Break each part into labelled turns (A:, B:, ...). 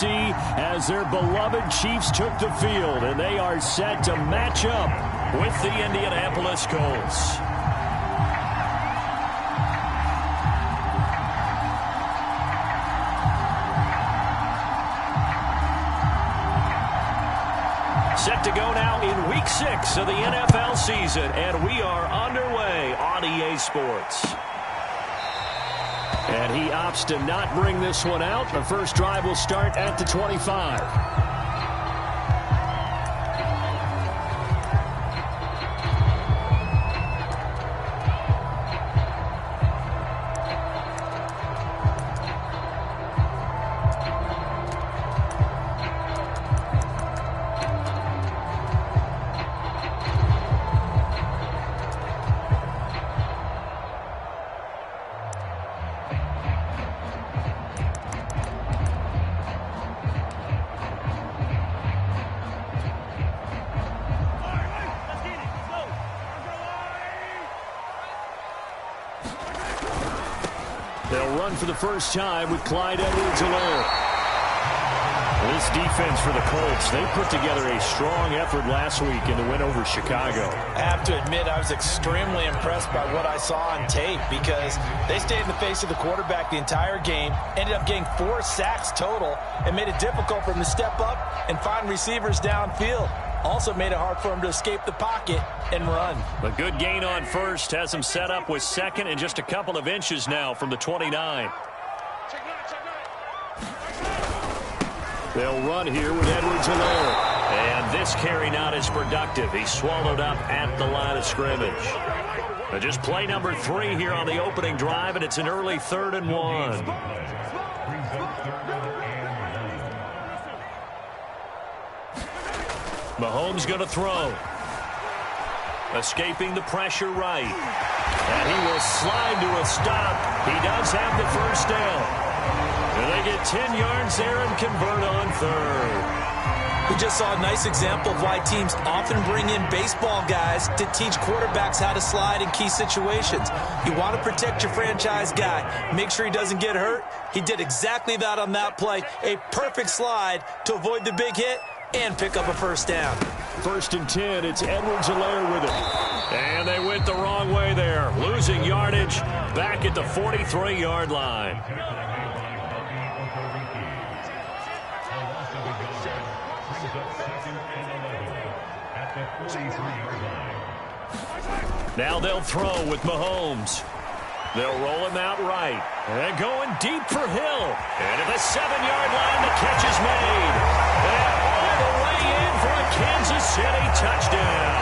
A: see as their beloved Chiefs took the field, and they are set to match up with the Indianapolis Colts. Set to go now in Week 6 of the NFL season, and we are underway on EA Sports. And he opts to not bring this one out. The first drive will start at the 25. They'll run for the first time with Clyde Edwards-Helaire. This defense for the Colts, they put together a strong effort last week in the win over Chicago.
B: I have to admit, I was extremely impressed by what I saw on tape because they stayed in the face of the quarterback the entire game, ended up getting 4 sacks total, and made it difficult for them to step up and find receivers downfield. Also made it hard for him to escape the pocket and run.
A: A good gain on first has him set up with second and just a couple of inches now from the 29. They'll run here with Edwards-Helaire. And this carry not as productive. He's swallowed up at the line of scrimmage. Just play number 3 here on the opening drive, and it's an early 3rd and 1. Mahomes going to throw. Escaping the pressure right. And he will slide to a stop. He does have the first down. And they get 10 yards there and convert on 3rd.
B: We just saw a nice example of why teams often bring in baseball guys to teach quarterbacks how to slide in key situations. You want to protect your franchise guy. Make sure he doesn't get hurt. He did exactly that on that play. A perfect slide to avoid the big hit and pick up a first down.
A: 1st and 10, it's Edwards-Helaire with it. And they went the wrong way there. Losing yardage back at the 43-yard line. Now they'll throw with Mahomes. They'll roll him out right. And going deep for Hill. And at the 7-yard line, the catch is made. And all the way in for a Kansas City touchdown.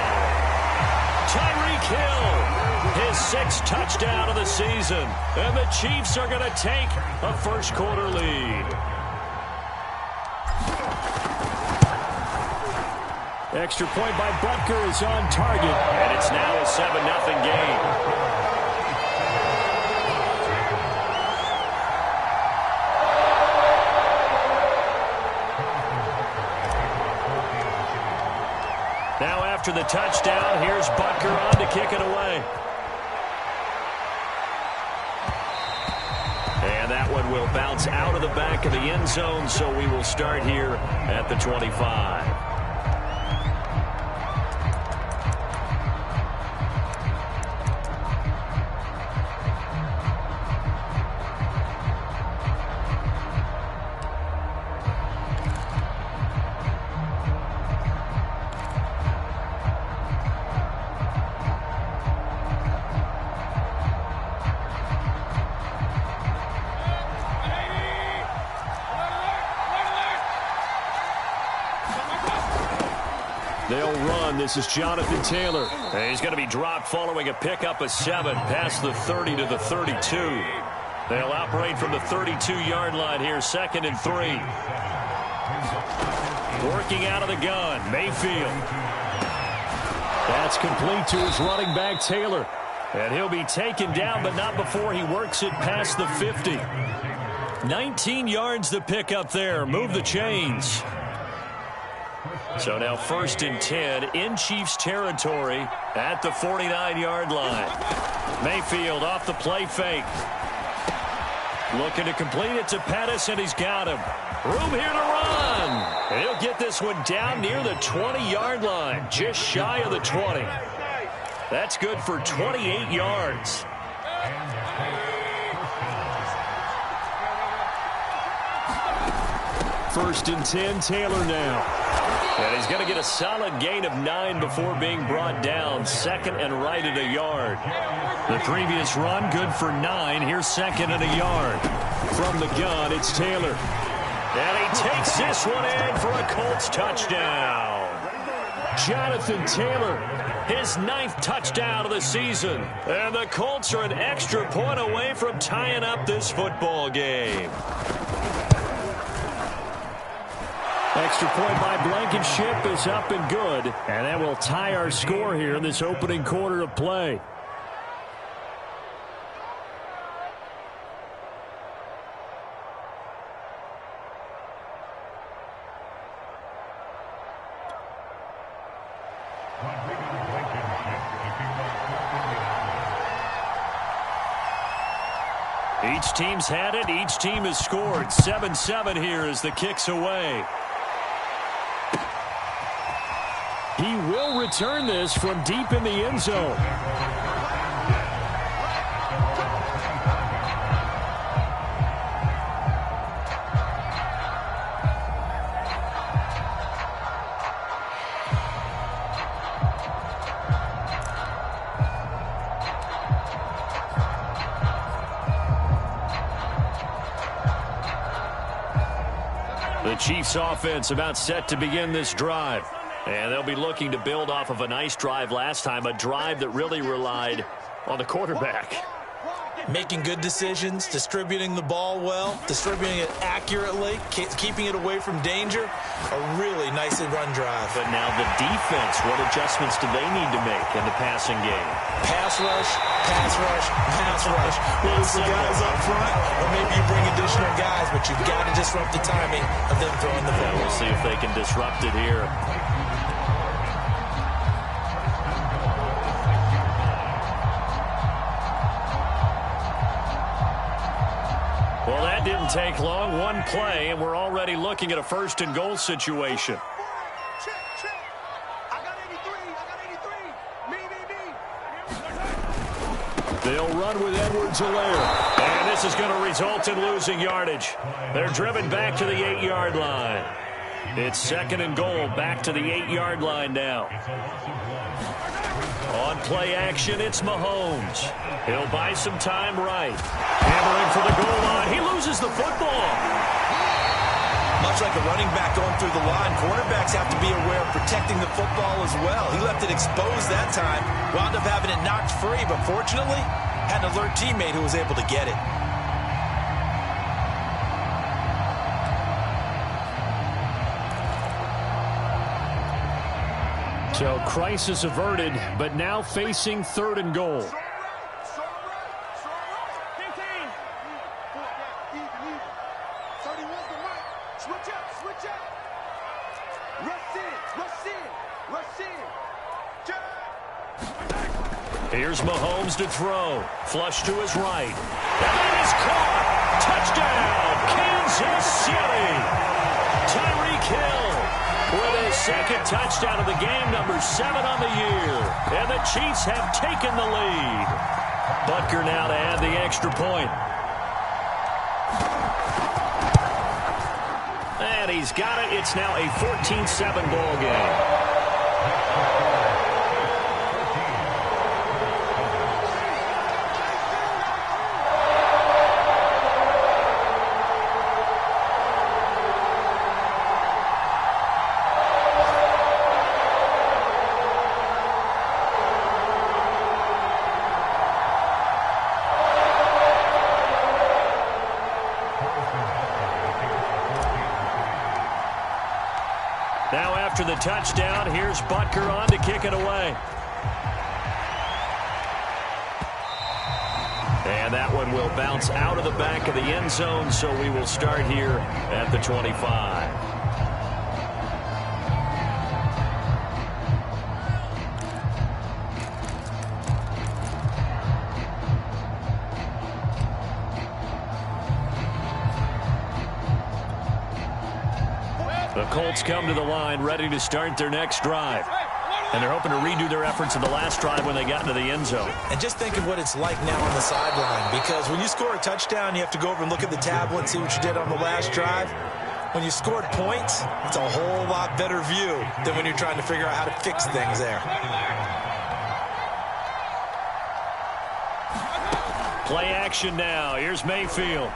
A: Tyreek Hill, his 6th touchdown of the season. And the Chiefs are going to take a first-quarter lead. Extra point by Butker is on target. And it's now a 7-0 game. Now after the touchdown, here's Butker on to kick it away. And that one will bounce out of the back of the end zone, so we will start here at the 25. They'll run. This is Jonathan Taylor. And he's going to be dropped following a pickup of 7 past the 30 to the 32. They'll operate from the 32-yard line here, 2nd and 3. Working out of the gun, Mayfield. That's complete to his running back, Taylor. And he'll be taken down, but not before he works it past the 50. 19 yards the pickup there. Move the chains. So now 1st and 10 in Chiefs territory at the 49-yard line. Mayfield off the play fake. Looking to complete it to Pettis, and he's got him. Room here to run. And he'll get this one down near the 20-yard line, just shy of the 20. That's good for 28 yards. First and 10, Taylor now. And he's going to get a solid gain of 9 before being brought down. Second and right at a yard. The previous run, good for 9. Here's second and a yard. From the gun, it's Taylor. And he takes this one in for a Colts touchdown. Jonathan Taylor, his 9th touchdown of the season. And the Colts are an extra point away from tying up this football game. Extra point by Blankenship is up and good. And that will tie our score here in this opening quarter of play. Each team's had it. Each team has scored. 7-7 here as the kick's away. He will return this from deep in the end zone. The Chiefs offense about set to begin this drive. And they'll be looking to build off of a nice drive last time, a drive that really relied on the quarterback.
B: Making good decisions, distributing the ball well, distributing it accurately, keeping it away from danger. A really nicely run drive.
A: But now the defense, what adjustments do they need to make in the passing game?
B: Pass rush, pass rush, pass rush. Whether it's the guys up front or maybe you bring additional guys, but you've got to disrupt the timing of them throwing the ball.
A: Yeah, we'll see if they can disrupt it here. Well, that didn't take long. One play, and we're already looking at a first and goal situation. They'll run with Edwards-Helaire. And this is going to result in losing yardage. They're driven back to the 8-yard line. It's second and goal, back to the 8-yard line now. On play action, it's Mahomes. He'll buy some time right. Hammering for the goal line. He loses the football.
B: Much like a running back going through the line, quarterbacks have to be aware of protecting the football as well. He left it exposed that time, wound up having it knocked free, but fortunately, had an alert teammate who was able to get it.
A: So crisis averted, but now facing third and goal. Here's Mahomes to throw. Flush to his right. And that is caught. Touchdown, Kansas City. Tyreek Hill with his second touchdown of the game, number 7 on the year. And the Chiefs have taken the lead. Butker now to add the extra point. And he's got it. It's now a 14-7 ball game. Now after the touchdown, here's Butker on to kick it away. And that one will bounce out of the back of the end zone, so we will start here at the 25. The Colts come to the line ready to start their next drive. And they're hoping to redo their efforts in the last drive when they got into the end zone.
B: And just think of what it's like now on the sideline, because when you score a touchdown, you have to go over and look at the tablet and see what you did on the last drive. When you scored points, it's a whole lot better view than when you're trying to figure out how to fix things there.
A: Play action now. Here's Mayfield.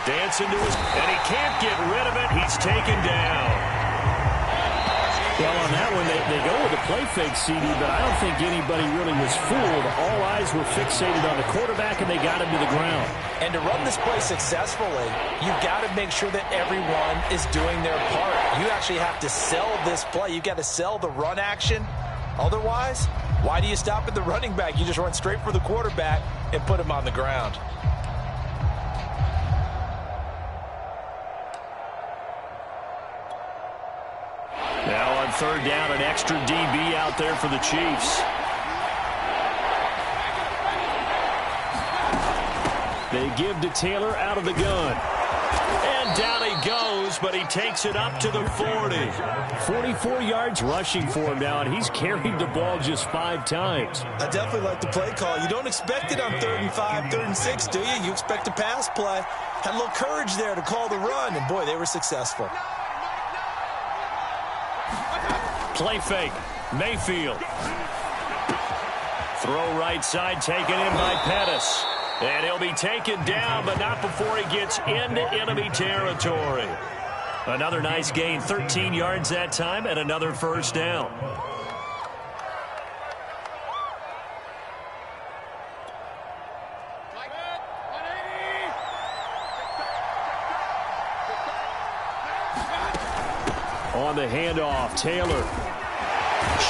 A: Dancing to his... And he can't get rid of it. He's taken down.
C: Well, on that one, they go with the play fake, CD, but I don't think anybody really was fooled. All eyes were fixated on the quarterback, and they got him to the ground.
B: And to run this play successfully, you've got to make sure that everyone is doing their part. You actually have to sell this play. You've got to sell the run action. Otherwise, why do you stop at the running back? You just run straight for the quarterback and put him on the ground.
A: Now on third down, an extra DB out there for the Chiefs.
C: They give to Taylor out of the gun.
A: And down he goes, but he takes it up to the 40.
C: 44 yards rushing for him now, and he's carried the ball just 5 times.
B: I definitely like the play call. You don't expect it on 3rd and 5, 3rd and 6, do you? You expect a pass play. Had a little courage there to call the run, and boy, they were successful.
A: Play fake. Mayfield. Throw right side, taken in by Pettis. And he'll be taken down, but not before he gets into enemy territory. Another nice gain, 13 yards that time, and another first down.
C: On the handoff, Taylor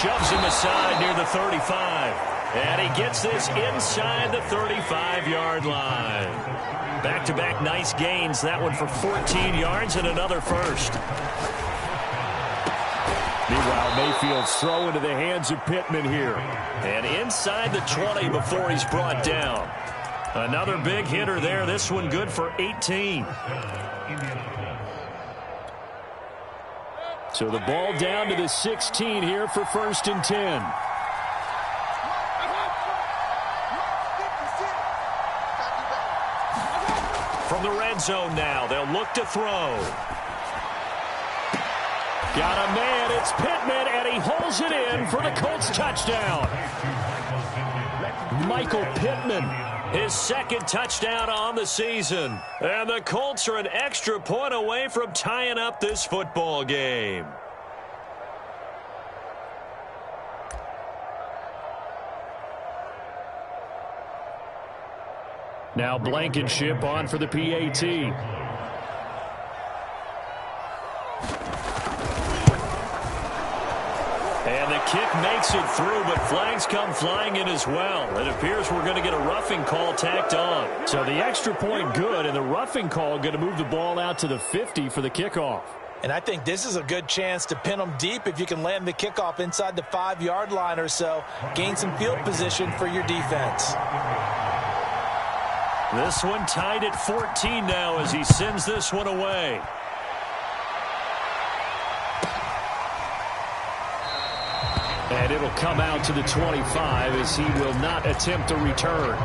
A: shoves him aside near the 35. And he gets this inside the 35-yard line. Back-to-back nice gains. That one for 14 yards and another first.
C: Meanwhile, Mayfield's throw into the hands of Pittman here.
A: And inside the 20 before he's brought down. Another big hitter there. This one good for 18.
C: So the ball down to the 16 here for 1st and 10.
A: From the red zone now, they'll look to throw.
C: Got a man, it's Pittman, and he holds it in for the Colts touchdown. Michael Pittman.
A: His second touchdown on the season. And the Colts are an extra point away from tying up this football game.
C: Now Blankenship on for the PAT.
A: And the kick makes it through, but flags come flying in as well. It appears we're going to get a roughing call tacked on.
C: So the extra point good, and the roughing call going to move the ball out to the 50 for the kickoff.
B: And I think this is a good chance to pin them deep if you can land the kickoff inside the 5-yard line or so. Gain some field position for your defense.
A: This one tied at 14 now as he sends this one away.
C: And it'll come out to the 25 as he will not attempt a return.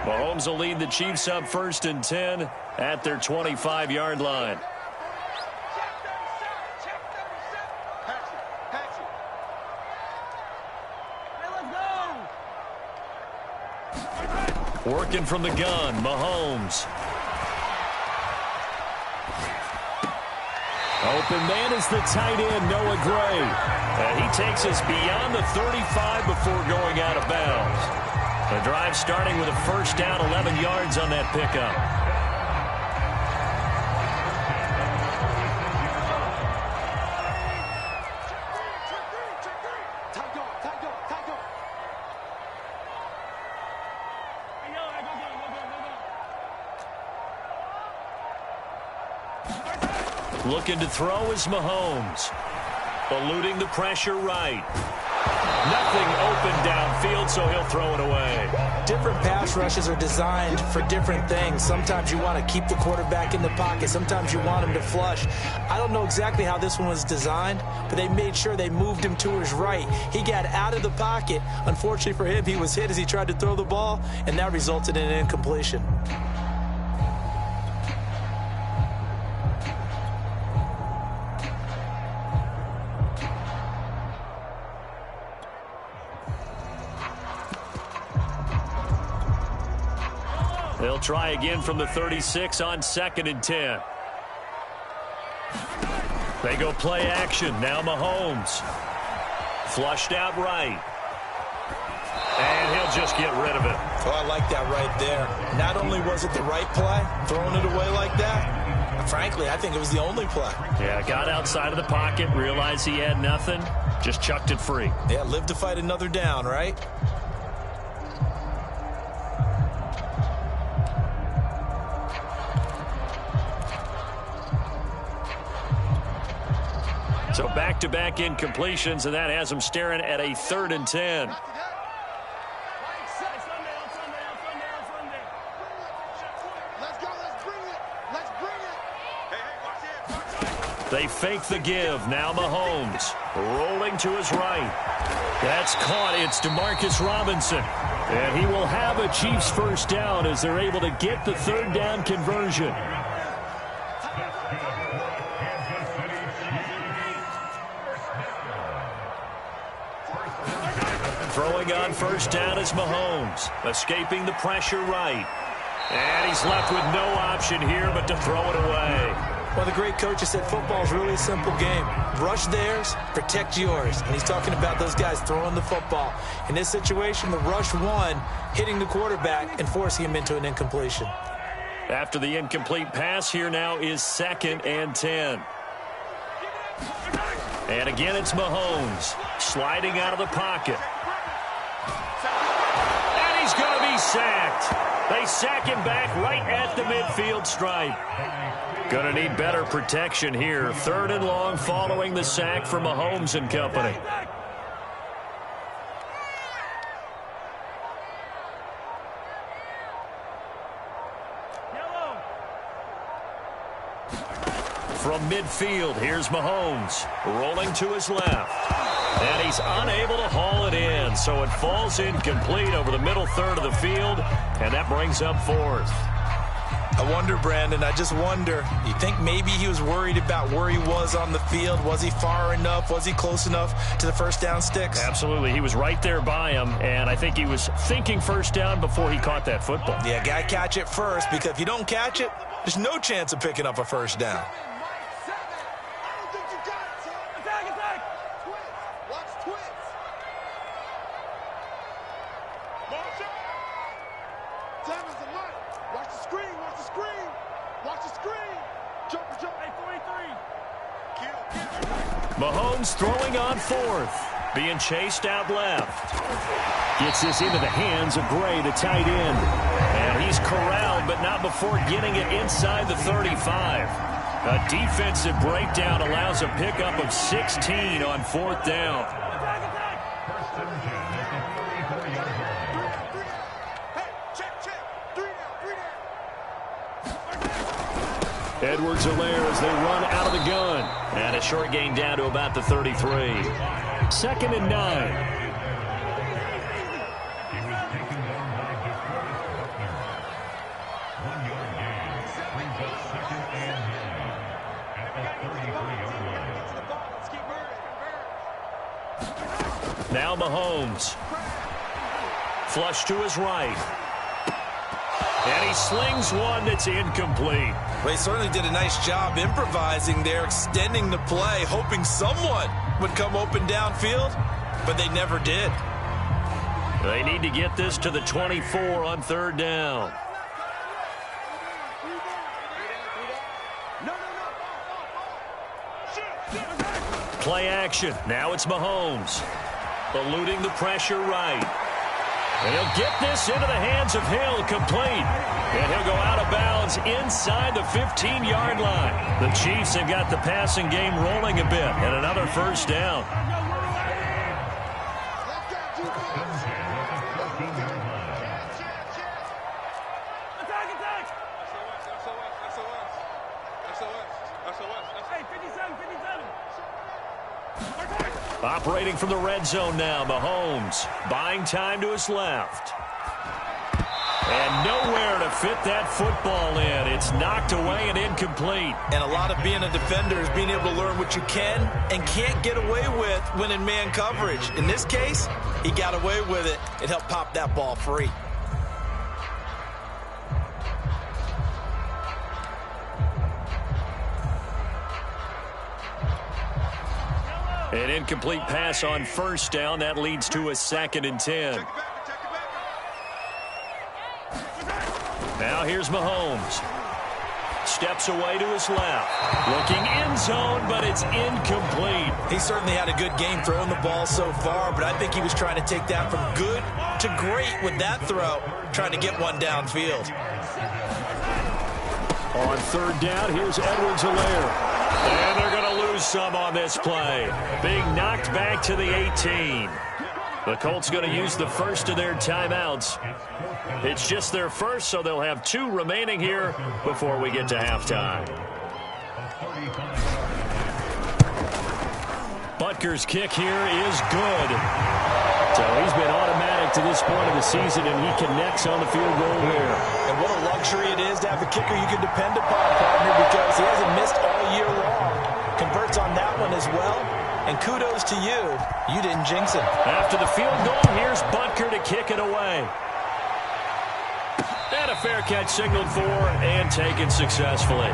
A: Mahomes will lead the Chiefs up 1st and 10 at their 25-yard line. Working from the gun, Mahomes.
C: Open man is the tight end, Noah Gray.
A: And he takes us beyond the 35 before going out of bounds. The drive starting with a first down, 11 yards on that pickup. Looking to throw is Mahomes. Eluding the pressure right. Nothing open downfield, so he'll throw it away.
B: Different pass rushes are designed for different things. Sometimes you want to keep the quarterback in the pocket. Sometimes you want him to flush. I don't know exactly how this one was designed, but they made sure they moved him to his right. He got out of the pocket. Unfortunately for him, he was hit as he tried to throw the ball, and that resulted in an incompletion.
A: They'll try again from the 36 on 2nd and 10. They go play action. Now Mahomes. Flushed out right. And he'll just get rid of it.
B: Oh, I like that right there. Not only was it the right play, throwing it away like that, frankly, I think it was the only play.
A: Yeah, got outside of the pocket, realized he had nothing, just chucked it free.
B: Yeah, live to fight another down, right?
A: So back-to-back incompletions, and that has him staring at a 3rd and 10. They fake the give. Now Mahomes rolling to his right. That's caught. It's DeMarcus Robinson. And he will have a Chiefs first down as they're able to get the 3rd down conversion. Throwing on first down is Mahomes. Escaping the pressure right. And he's left with no option here but to throw it away.
B: Well, the great coach has said football is really a simple game. Rush theirs, protect yours. And he's talking about those guys throwing the football. In this situation, the rush won, hitting the quarterback and forcing him into an incompletion.
A: After the incomplete pass, here now is 2nd and 10. And again, it's Mahomes sliding out of the pocket. And he's going to be sacked. They sack him back right at the midfield stripe. Going to need better protection here. 3rd and long following the sack from Mahomes and company. From midfield, here's Mahomes rolling to his left. And he's unable to haul it in, so it falls incomplete over the middle 3rd of the field, and that brings up 4th.
B: I wonder, Brandon, I just wonder, you think maybe he was worried about where he was on the field? Was he far enough? Was he close enough to the first down sticks?
A: Absolutely. He was right there by him, and I think he was thinking first down before he caught that football.
B: Yeah, got to catch it first, because if you don't catch it, there's no chance of picking up a first down.
A: Mahomes throwing on 4th. Being chased out left. Gets this into the hands of Gray, the tight end. And he's corralled, but not before getting it inside the 35. A defensive breakdown allows a pickup of 16 on 4th down. Edwards-Helaire as they run out of the gun. And a short gain down to about the 33. 2nd and 9. Now Mahomes. Flush to his right. And he slings one that's incomplete.
B: Well, he certainly did a nice job improvising there, extending the play, hoping someone would come open downfield, but they never did.
A: They need to get this to the 24 on 3rd down. Play action. Now it's Mahomes. Eluding the pressure right. And he'll get this into the hands of Hill, complete. And he'll go out of bounds inside the 15-yard line. The Chiefs have got the passing game rolling a bit, and another first down. Operating from the red zone now, Mahomes buying time to his left. And nowhere to fit that football in. It's knocked away and incomplete.
B: And a lot of being a defender is being able to learn what you can and can't get away with when in man coverage. In this case, he got away with it. It helped pop that ball free.
A: An incomplete pass on first down. That leads to a 2nd and 10. Now here's Mahomes. Steps away to his left. Looking end zone, but it's incomplete.
B: He certainly had a good game throwing the ball so far, but I think he was trying to take that from good to great with that throw, trying to get one downfield.
A: On 3rd down, here's Edwards-Helaire. And they're going to lose some on this play. Being knocked back to the 18. The Colts going to use the first of their timeouts. It's just their first, so they'll have 2 remaining here before we get to halftime. Butker's kick here is good. So he's been automatic to this point of the season, and he connects on the field goal here.
B: And what a luxury it is to have a kicker you can depend upon, partner, because he hasn't missed all year long. Converts on that one as well. And kudos to you. You didn't jinx him.
A: After the field goal, here's Butker to kick it away. And a fair catch signaled for and taken successfully.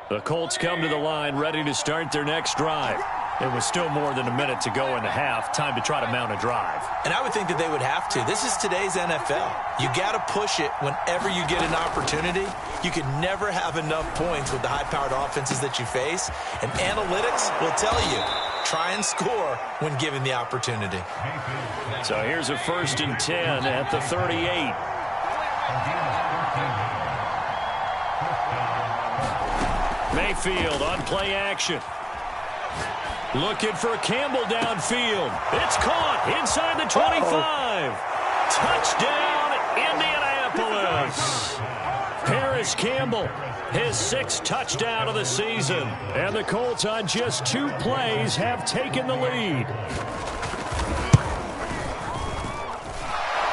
A: The Colts come to the line, ready to start their next drive. It was still more than a minute to go in the half. Time to try to mount a drive.
B: And I would think that they would have to. This is today's NFL. You got to push it whenever you get an opportunity. You can never have enough points with the high-powered offenses that you face. And analytics will tell you, try and score when given the opportunity.
A: So here's a 1st and 10 at the 38. Mayfield on play action. Looking for Campbell downfield. It's caught inside the 25. Touchdown, Indianapolis. Paris Campbell, his 6th touchdown of the season. And the Colts on just 2 plays have taken the lead.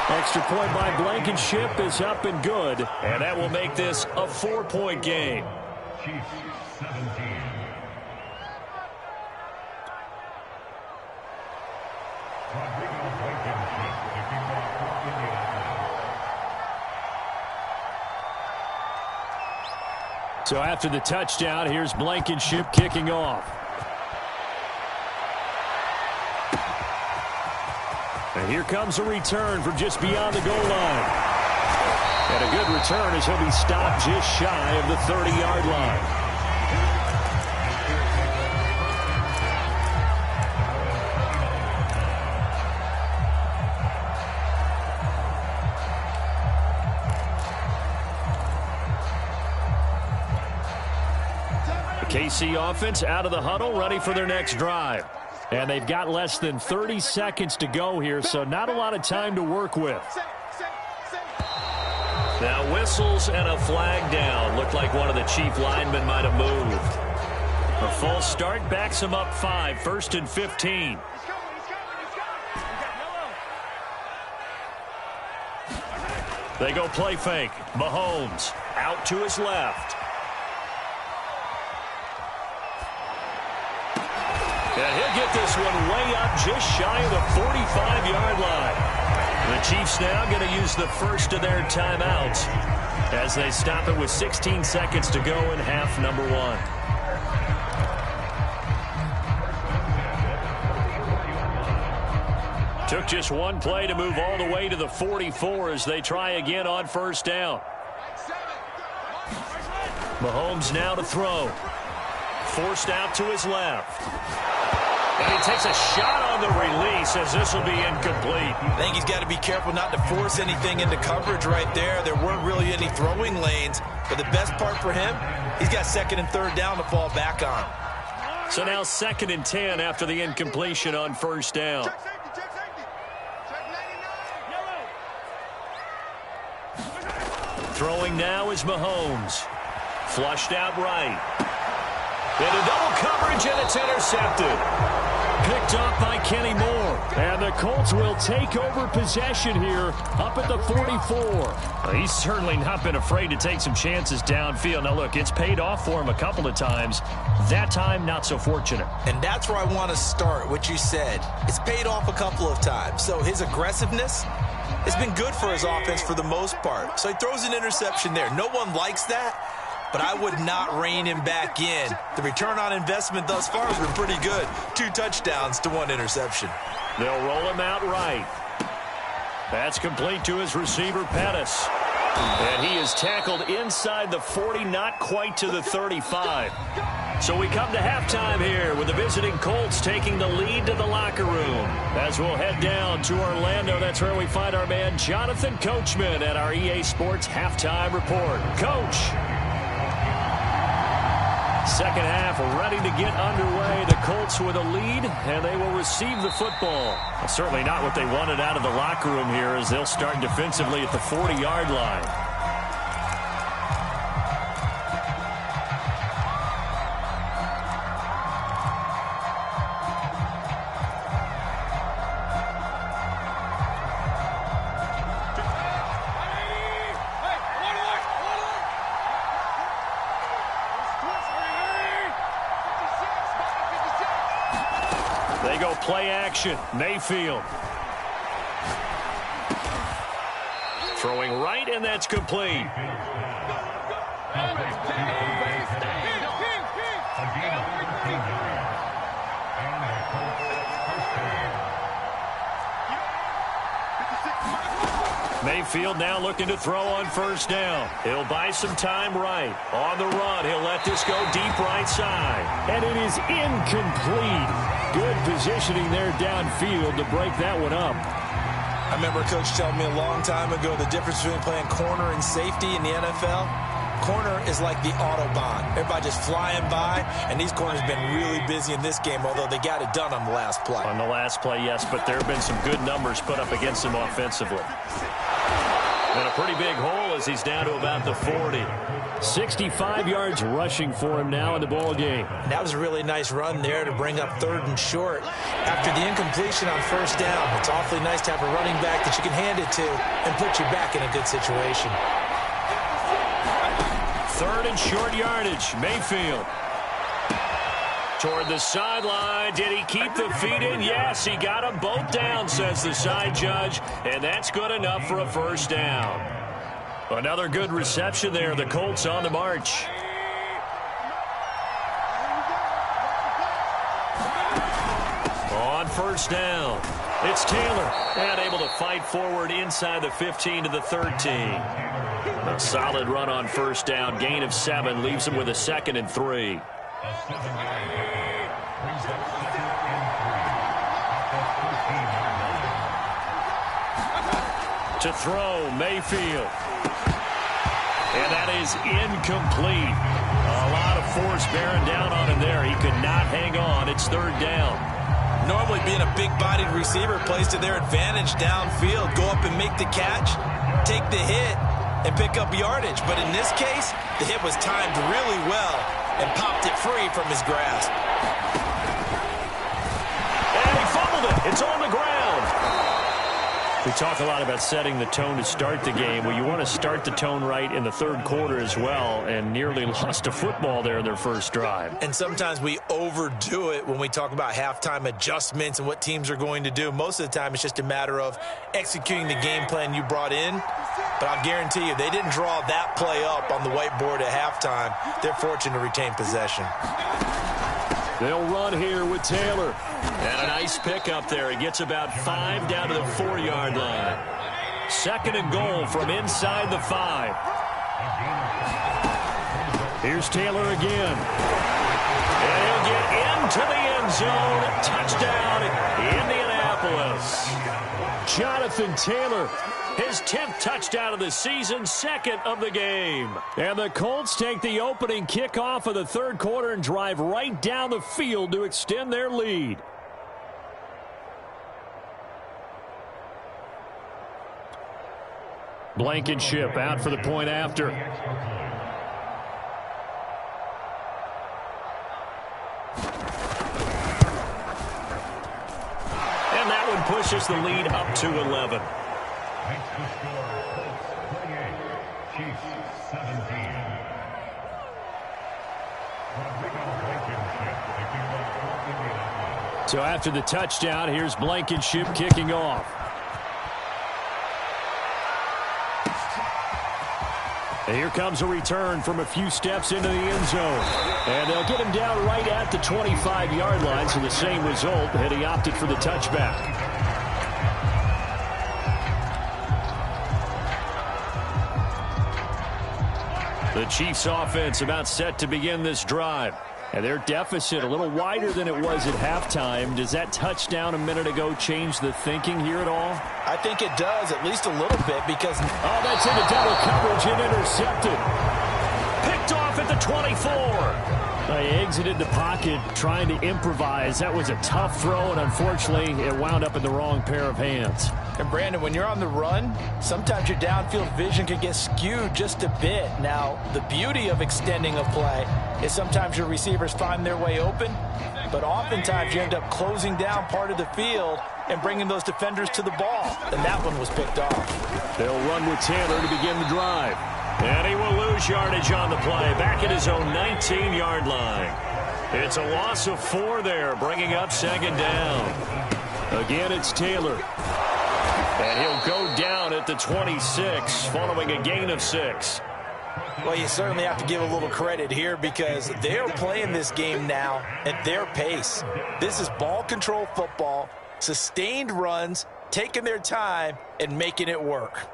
A: Extra point by Blankenship is up and good. And that will make this a 4-point game.
D: Chiefs 17.
A: So after the touchdown, here's Blankenship kicking off. And here comes a return from just beyond the goal line. And a good return as he'll be stopped just shy of the 30-yard line. KC offense out of the huddle, ready for their next drive. And they've got less than 30 seconds to go here, so not a lot of time to work with. Now whistles and a flag down. Looked like one of the chief linemen might have moved. A false start backs him up 5, 1st and 15. They go play fake. Mahomes out to his left. And he'll get this one way up just shy of the 45-yard line. The Chiefs now going to use the first of their timeouts as they stop it with 16 seconds to go in half number 1. Took just one play to move all the way to the 44 as they try again on first down. Mahomes now to throw. Forced out to his left. And he takes a shot on the release as this will be incomplete.
B: I think he's got to be careful not to force anything into coverage right there. There weren't really any throwing lanes. But the best part for him, he's got second and third down to fall back on.
A: So now 2nd and 10 after the incompletion on first down. Throwing now is Mahomes. Flushed out right. Into double coverage, and it's intercepted.
C: Picked up by Kenny Moore. And the Colts will take over possession here up at the 44.
A: Well, he's certainly not been afraid to take some chances downfield. Now, look, it's paid off for him a couple of times. That time, not so fortunate.
B: And that's where I want to start, what you said. It's paid off a couple of times. So his aggressiveness has been good for his offense for the most part. So he throws an interception there. No one likes that. But I would not rein him back in. The return on investment thus far has been pretty good. 2 touchdowns to 1 interception.
A: They'll roll him out right. That's complete to his receiver, Pettis. And he is tackled inside the 40, not quite to the 35. So we come to halftime here with the visiting Colts taking the lead to the locker room. As we'll head down to Orlando, that's where we find our man Jonathan Coachman at our EA Sports Halftime Report. Coach. Second half ready to get underway. The Colts with a lead, and they will receive the football. Well, certainly not what they wanted out of the locker room here as they'll start defensively at the 40-yard line. They go play action. Mayfield. Throwing right, and that's complete. Mayfield now looking to throw on first down. He'll buy some time right. On the run, he'll let this go deep right side.
C: And it is incomplete. Good positioning there downfield to break that one up.
B: I remember a coach telling me a long time ago the difference between playing corner and safety in the NFL. Corner is like the Autobahn. Everybody just flying by, and these corners have been really busy in this game, although they got it done on the last play.
A: On the last play, yes, but there have been some good numbers put up against him offensively. And a pretty big hole as he's down to about the 40.
C: 65 yards rushing for him now in the ball game.
B: That was a really nice run there to bring up 3rd and short. After the incompletion on first down, it's awfully nice to have a running back that you can hand it to and put you back in a good situation.
A: 3rd and short yardage. Mayfield. Toward the sideline. Did he keep the feet in? Yes, he got them both down, says the side judge. And that's good enough for a first down. Another good reception there. The Colts on the march. On first down. It's Taylor. And able to fight forward inside the 15 to the 13. A solid run on first down. Gain of 7. Leaves him with a 2nd and 3. To throw, Mayfield. And that is incomplete. A lot of force bearing down on him there. He could not hang on. It's 3rd down.
B: Normally being a big-bodied receiver plays to their advantage downfield. Go up and make the catch, take the hit, and pick up yardage. But in this case, the hit was timed really well and popped it free from his grasp.
A: And he fumbled it. It's on the ground. We talk a lot about setting the tone to start the game. Well, you want to start the tone right in the 3rd quarter as well, and nearly lost a football there in their first drive.
B: And sometimes we overdo it when we talk about halftime adjustments and what teams are going to do. Most of the time, it's just a matter of executing the game plan you brought in. But I'll guarantee you, they didn't draw that play up on the whiteboard at halftime. They're fortunate to retain possession.
C: They'll run here with Taylor.
A: And a nice pick up there. He gets about 5 down to the 4-yard line. 2nd and goal from inside the 5. Here's Taylor again. And he'll get into the end zone. Touchdown, Indianapolis. Jonathan Taylor, his 10th touchdown of the season, 2nd of the game. And the Colts take the opening kickoff of the 3rd quarter and drive right down the field to extend their lead. Blankenship out for the point after. And that one pushes the lead up to 11.
D: Makes the score Colts 38, Chiefs 17.
A: So after the touchdown, here's Blankenship kicking off. And here comes a return from a few steps into the end zone. And they'll get him down right at the 25-yard line, so the same result, and he opted for the touchback. The Chiefs offense about set to begin this drive. And their deficit a little wider than it was at halftime. Does that touchdown a minute ago change the thinking here at all?
B: I think it does, at least a little bit, because...
A: Oh, that's into double coverage and intercepted. Picked off at the 24. They exited the pocket trying to improvise. That was a tough throw, and unfortunately, it wound up in the wrong pair of hands.
B: And Brandon, when you're on the run, sometimes your downfield vision can get skewed just a bit. Now, the beauty of extending a play is sometimes your receivers find their way open, but oftentimes you end up closing down part of the field and bringing those defenders to the ball. And that one was picked off.
A: They'll run with Taylor to begin the drive. And he will lose yardage on the play, back at his own 19-yard line. It's a loss of 4 there, bringing up 2nd down. Again, it's Taylor. And he'll go down at the 26, following a gain of 6.
B: Well, you certainly have to give a little credit here because they're playing this game now at their pace. This is ball control football, sustained runs, taking their time, and making it work.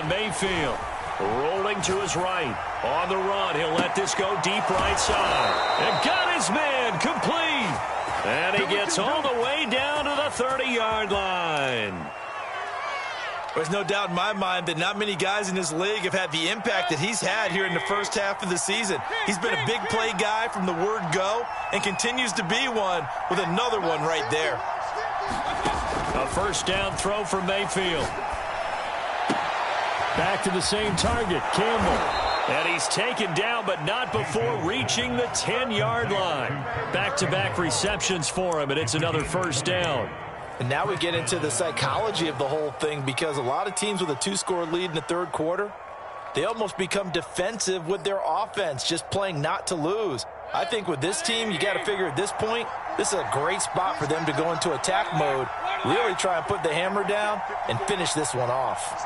A: Mayfield rolling to his right. On the run, he'll let this go deep right side. And got his man complete. And he gets all the way down to the 30-yard line.
B: There's no doubt in my mind that not many guys in this league have had the impact that he's had here in the first half of the season. He's been a big play guy from the word go and continues to be one with another one right there.
A: A first down throw for Mayfield. Back to the same target, Campbell. And he's taken down, but not before reaching the 10-yard line. Back-to-back receptions for him, and it's another first down.
B: And now we get into the psychology of the whole thing because a lot of teams with a 2-score lead in the 3rd quarter, they almost become defensive with their offense, just playing not to lose. I think with this team, you got to figure at this point, this is a great spot for them to go into attack mode, really try and put the hammer down and finish this one off.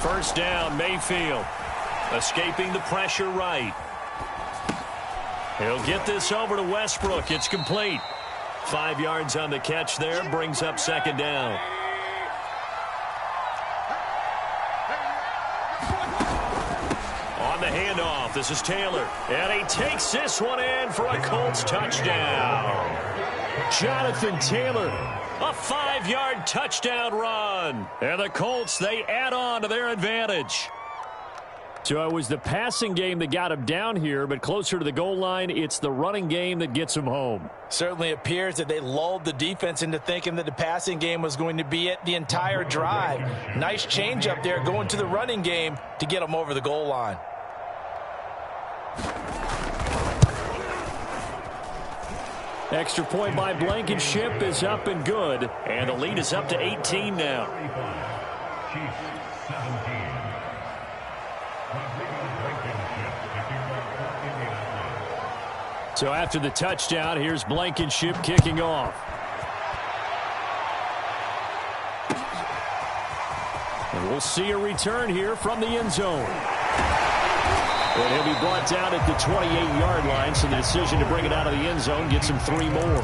A: First down, Mayfield. Escaping the pressure right. He'll get this over to Westbrook. It's complete. 5 yards on the catch there. Brings up 2nd down. On the handoff, this is Taylor. And he takes this one in for a Colts touchdown. Jonathan Taylor. A 5-yard touchdown run. And the Colts, they add on to their advantage. So it was the passing game that got him down here, but closer to the goal line, it's the running game that gets him home.
B: Certainly appears that they lulled the defense into thinking that the passing game was going to be it the entire drive. Nice change up there going to the running game to get him over the goal line.
A: Extra point by Blankenship is up and good. And the lead is up to 18 now.
D: Chiefs 17.
A: So after the touchdown, here's Blankenship kicking off. And we'll see a return here from the end zone. And he'll be brought down at the 28-yard line, so the decision to bring it out of the end zone gets him 3 more.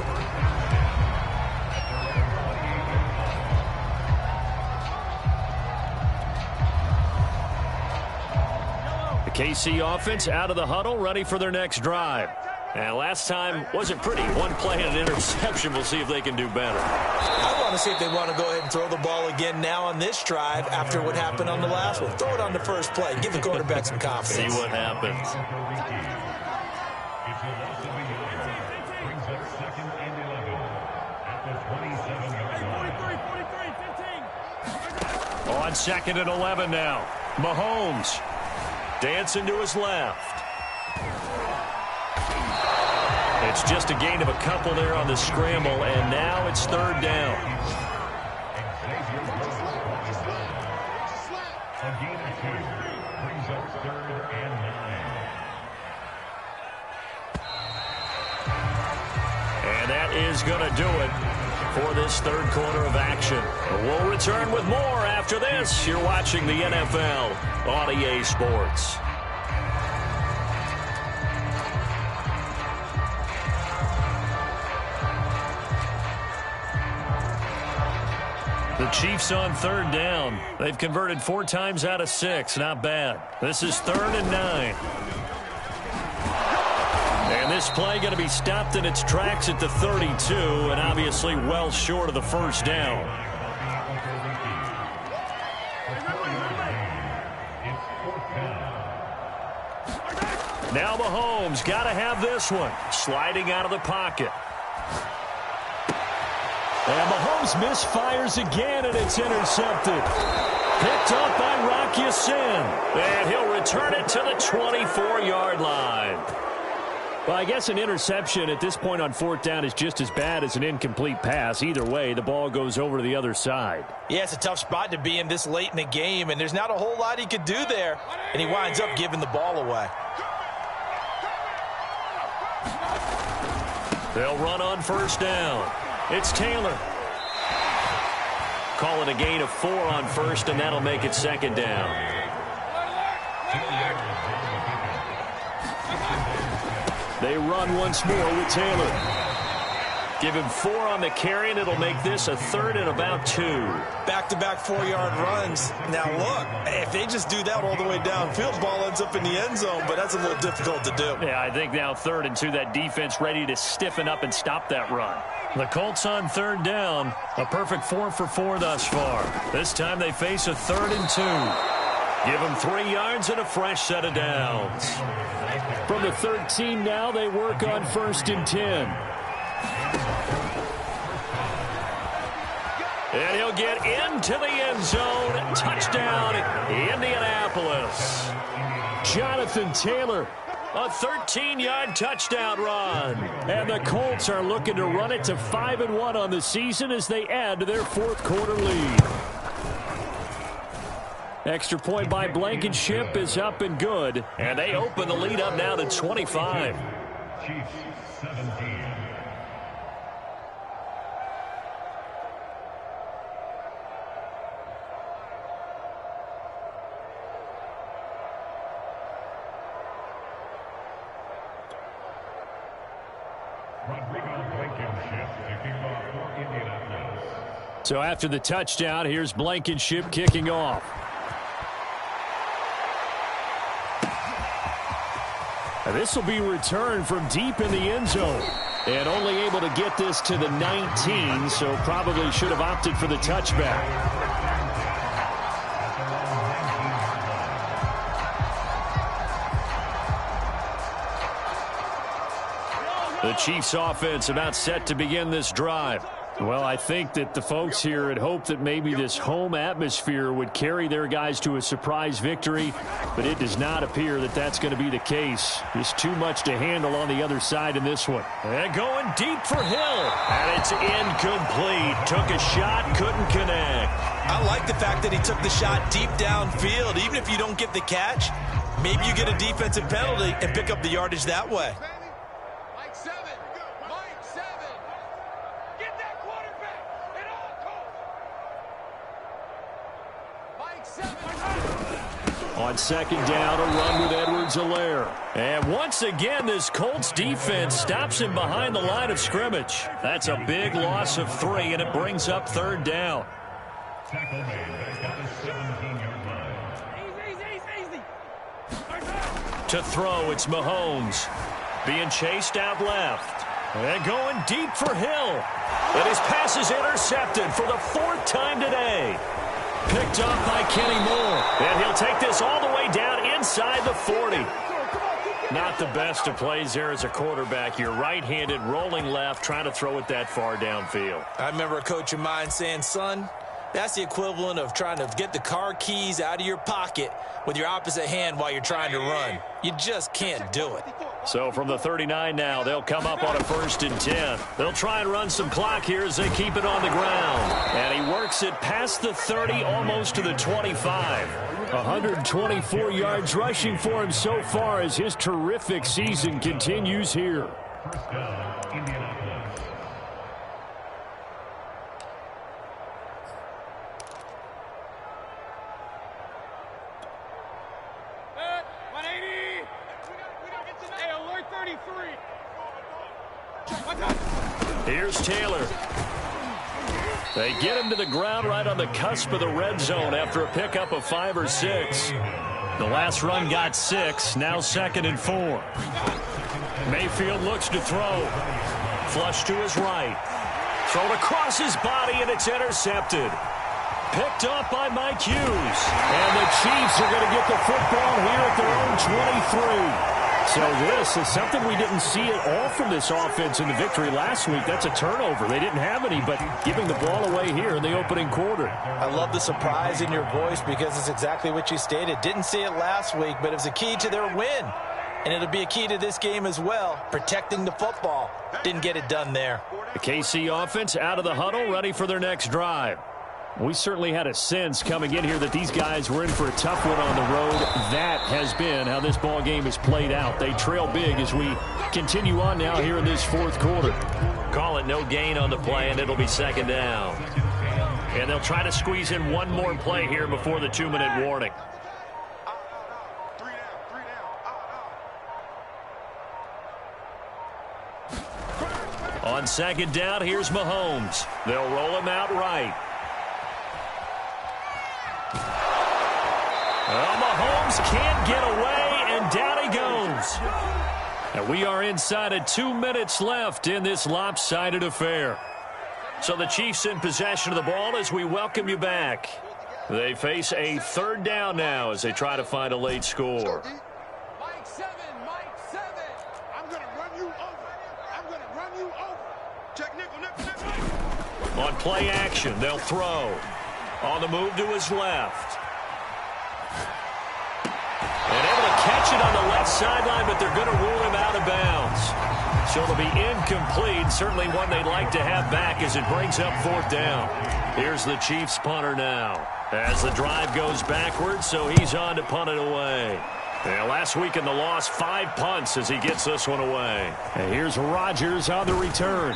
A: The KC offense out of the huddle, ready for their next drive. And last time wasn't pretty. One play and an interception. We'll see if they can do better.
B: I want to see if they want to go ahead and throw the ball again now on this drive after what happened on the last one. Throw it on the first play. Give the quarterback some confidence.
A: See what happens.
D: Brings up 2nd and 11 at the 27-yard line.
A: On 2nd and 11 now. Mahomes dancing to his left. It's just a gain of a couple there on the scramble, and now it's 3rd down.
D: A gain of 2 brings up 3rd and 9.
A: And that is going to do it for this 3rd quarter of action. We'll return with more after this. You're watching the NFL on EA Sports. The Chiefs on 3rd down. They've converted 4 times out of 6. Not bad. This is 3rd and 9. And this play going to be stopped in its tracks at the 32, and obviously well short of the 1st down. Now Mahomes got to have this one. Sliding out of the pocket. And Mahomes misfires again, and it's intercepted. Picked up by Rocky Sin. And he'll return it to the 24-yard line. Well, I guess an interception at this point on 4th down is just as bad as an incomplete pass. Either way, the ball goes over to the other side.
B: Yeah, it's a tough spot to be in this late in the game, and there's not a whole lot he could do there. And he winds up giving the ball away.
A: They'll run on 1st down. It's Taylor. Call it a gain of 4 on 1st, and that'll make it 2nd down. They run once more with Taylor. Give him 4 on the carry, and it'll make this a 3rd and about 2.
B: Back-to-back 4-yard runs. Now, look, if they just do that all the way downfield, ball ends up in the end zone, but that's a little difficult to do.
A: Yeah, I think now 3rd and 2, that defense ready to stiffen up and stop that run. The Colts on 3rd down, a perfect 4 for 4 thus far. This time they face a 3rd and 2. Give them 3 yards and a fresh set of downs.
C: From the 13 now, they work on 1st and 10.
A: And he'll get into the end zone. Touchdown, Indianapolis.
C: Jonathan Taylor.
A: A 13-yard touchdown run.
C: And the Colts are looking to run it to 5-1 on the season as they add to their 4th quarter lead. Extra point by Blankenship is up and good.
A: And they open the lead up now to 25.
D: Chiefs 17.
A: So after the touchdown, here's Blankenship kicking off.
C: And this will be returned from deep in the end zone.
A: And only able to get this to the 19, so probably should have opted for the touchback. The Chiefs offense about set to begin this drive.
C: Well, I think that the folks here had hoped that maybe this home atmosphere would carry their guys to a surprise victory, but it does not appear that that's going to be the case. Just too much to handle on the other side in this one.
A: And going deep for Hill. And it's incomplete. Took a shot, couldn't connect.
B: I like the fact that he took the shot deep downfield. Even if you don't get the catch, maybe you get a defensive penalty and pick up the yardage that way.
C: On second down, a run with Edwards-Helaire.
A: And once again, this Colts defense stops him behind the line of scrimmage. That's a big loss of 3, and it brings up third down.
D: Tackle made at the 17-yard line.
A: To throw, it's Mahomes. Being chased out left. And going deep for Hill. And his pass is intercepted for the 4th time today. Picked up by Kenny Moore. And he'll take this all the way down inside the 40. Not the best of plays there as a quarterback. You're right-handed, rolling left, trying to throw it that far downfield.
B: I remember a coach of mine saying, son, that's the equivalent of trying to get the car keys out of your pocket with your opposite hand while you're trying to run. You just can't do it.
A: So from the 39 now, they'll come up on a 1st and 10. They'll try and run some clock here as they keep it on the ground. And he works it past the 30, almost to the 25.
C: 124 yards rushing for him so far as his terrific season continues here.
D: First down, Indianapolis.
A: Here's Taylor. They get him to the ground right on the cusp of the red zone after a pickup of 5 or 6. The last run got 6, now 2nd and 4. Mayfield looks to throw. Flush to his right. Thrown across his body, and it's intercepted. Picked up by Mike Hughes.
C: And the Chiefs are going to get the football here at their own 23. So this is something we didn't see at all from this offense in the victory last week. That's a turnover. They didn't have any, but giving the ball away here in the opening quarter.
B: I love the surprise in your voice because it's exactly what you stated. Didn't see it last week, but it was a key to their win. And it'll be a key to this game as well, protecting the football. Didn't get it done there.
A: The KC offense out of the huddle, ready for their next drive.
C: We certainly had a sense coming in here that these guys were in for a tough one on the road. That has been how this ball game has played out. They trail big as we continue on now here in this 4th quarter.
A: Call it no gain on the play, and it'll be 2nd down. And they'll try to squeeze in one more play here before the 2-minute warning. On 2nd down, here's Mahomes. They'll roll him out right. Well, Mahomes can't get away, and down he goes. And we are inside of 2 minutes left in this lopsided affair. So the Chiefs in possession of the ball as we welcome you back. They face a 3rd down now as they try to find a late score.
E: Mike 7. I'm going to run you over. Check nickel.
A: On play action, they'll throw. On the move to his left. And able to catch it on the left sideline, but they're going to rule him out of bounds. So it'll be incomplete. Certainly one they'd like to have back as it brings up 4th down. Here's the Chiefs punter now. As the drive goes backwards, so he's on to punt it away. And last week in the loss, 5 punts as he gets this one away.
C: And here's Rodgers on the return.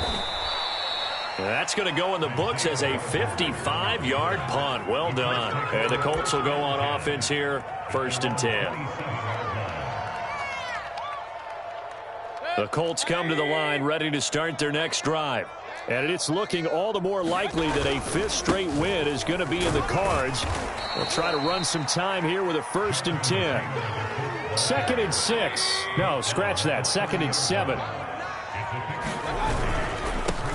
A: That's going to go in the books as a 55-yard punt. Well done. And the Colts will go on offense here, 1st and 10. The Colts come to the line ready to start their next drive.
C: And it's looking all the more likely that a 5th straight win is going to be in the cards. They'll try to run some time here with a 1st and 10. 2nd and 6. No, scratch that. 2nd and 7.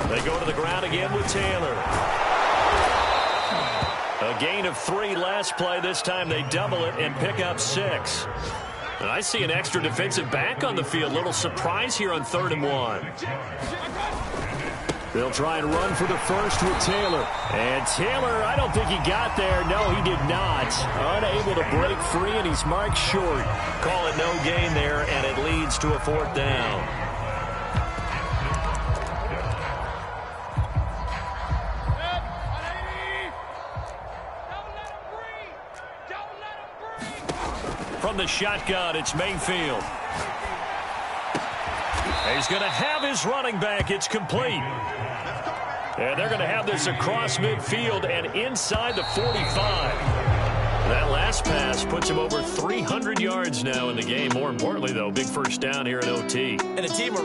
A: They go to the ground again with Taylor. A gain of 3 last play. This time they double it and pick up 6. And I see an extra defensive back on the field. Little surprise here on 3rd and 1.
C: They'll try and run for the 1st with Taylor. And Taylor, I don't think he got there. No, he did not. Unable to break free, and he's marked short.
A: Call it no gain there, and it leads to a 4th down. From the shotgun, it's Mayfield. He's going to have his running back. It's complete. And they're going to have this across midfield and inside the 45.
C: this pass puts him over 300 yards now in the game. More importantly, though, big first down here in OT.
B: And a team